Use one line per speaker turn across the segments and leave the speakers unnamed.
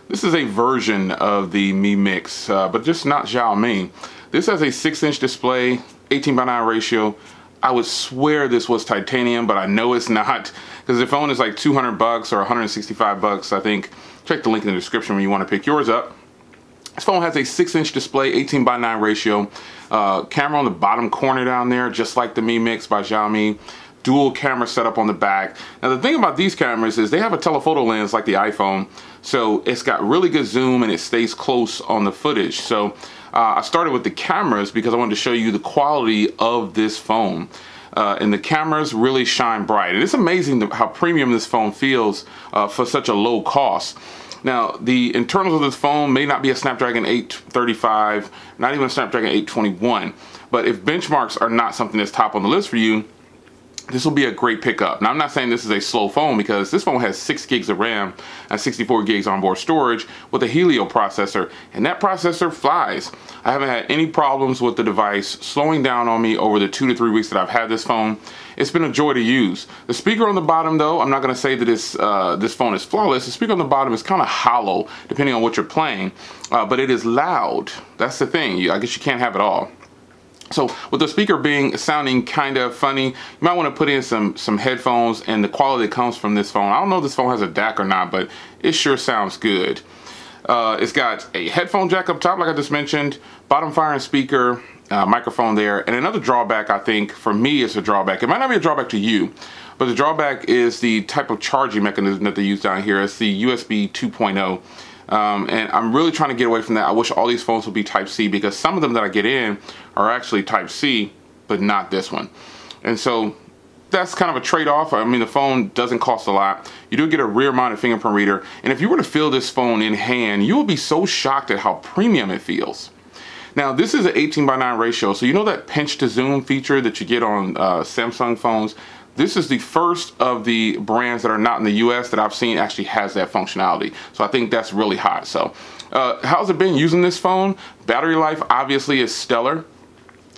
This is a version of the Mi Mix, but just not Xiaomi. This has a 6-inch display, 18:9 ratio. I would swear this was titanium, but I know it's not, because the phone is like 200 bucks or 165 bucks, I think. Check the link in the description when you want to pick yours up. This phone has a 6-inch display, 18:9 ratio. Camera on the bottom corner down there, just like the Mi Mix by Xiaomi. Dual camera setup on the back. Now the thing about these cameras is they have a telephoto lens like the iPhone, so it's got really good zoom and it stays close on the footage. So I started with the cameras because I wanted to show you the quality of this phone. And the cameras really shine bright. And it's amazing how premium this phone feels for such a low cost. Now, the internals of this phone may not be a Snapdragon 835, not even a Snapdragon 821, but if benchmarks are not something that's top on the list for you, this will be a great pickup. Now, I'm not saying this is a slow phone, because this phone has 6 gigs of RAM and 64 gigs onboard storage with a Helio processor, and that processor flies. I haven't had any problems with the device slowing down on me over the 2 to 3 weeks that I've had this phone. It's been a joy to use. The speaker on the bottom, though, I'm not going to say that this phone is flawless. The speaker on the bottom is kind of hollow, depending on what you're playing, but it is loud. That's the thing. I guess you can't have it all. So with the speaker sounding kind of funny, you might want to put in some headphones, and the quality that comes from this phone, I don't know if this phone has a DAC or not, but it sure sounds good. It's got a headphone jack up top, like I just mentioned, bottom firing speaker, microphone there, and another drawback, I think, for me is a drawback. It might not be a drawback to you, but the drawback is the type of charging mechanism that they use down here. It's the USB 2.0. And I'm really trying to get away from that. I wish all these phones would be Type-C, because some of them that I get in are actually Type-C, but not this one. And so that's kind of a trade-off. I mean, the phone doesn't cost a lot. You do get a rear-mounted fingerprint reader, and if you were to feel this phone in hand, you will be so shocked at how premium it feels. Now, this is an 18:9 ratio, so you know that pinch to zoom feature that you get on Samsung phones? This is the first of the brands that are not in the US that I've seen actually has that functionality. So I think that's really hot. So how's it been using this phone? Battery life obviously is stellar.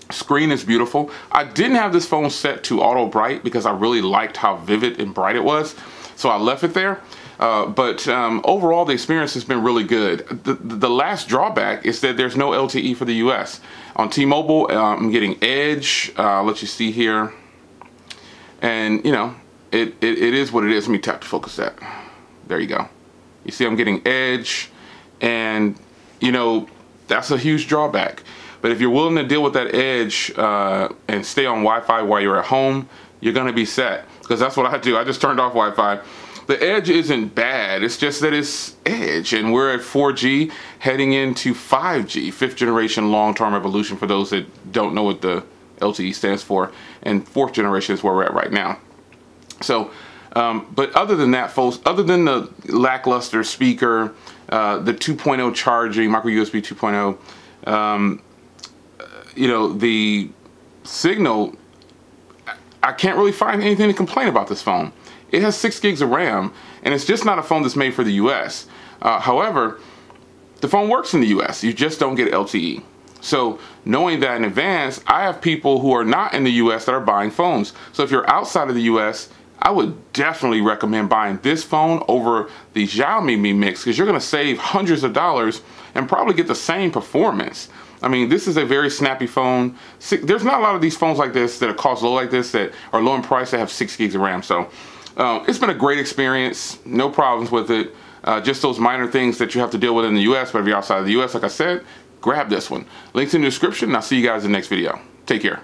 Screen is beautiful. I didn't have this phone set to auto bright because I really liked how vivid and bright it was. So I left it there. But overall, the experience has been really good. The last drawback is that there's no LTE for the US. On T-Mobile, I'm getting Edge. I'll let you see here. And, you know, it is what it is. Let me tap to focus that. There you go. You see I'm getting Edge, and, you know, that's a huge drawback. But if you're willing to deal with that Edge and stay on Wi-Fi while you're at home, you're going to be set. Because that's what I do. I just turned off Wi-Fi. The Edge isn't bad. It's just that it's Edge, and we're at 4G heading into 5G, 5th generation long-term evolution, for those that don't know what the LTE stands for, and 4th generation is where we're at right now. So, but other than that, folks, other than the lackluster speaker, the 2.0 charging, micro USB 2.0, you know, the signal, I can't really find anything to complain about this phone. It has 6 gigs of RAM, and it's just not a phone that's made for the US. However, the phone works in the US. You just don't get LTE. So knowing that in advance, I have people who are not in the US that are buying phones. So if you're outside of the US, I would definitely recommend buying this phone over the Xiaomi Mi Mix, because you're going to save hundreds of dollars and probably get the same performance. I mean, this is a very snappy phone. There's not a lot of these phones like this that are cost low like this, that are low in price, that have 6 gigs of RAM. So it's been a great experience. No problems with it. Just those minor things that you have to deal with in the US, but if you're outside of the US, like I said, grab this one. Links in the description, and I'll see you guys in the next video. Take care.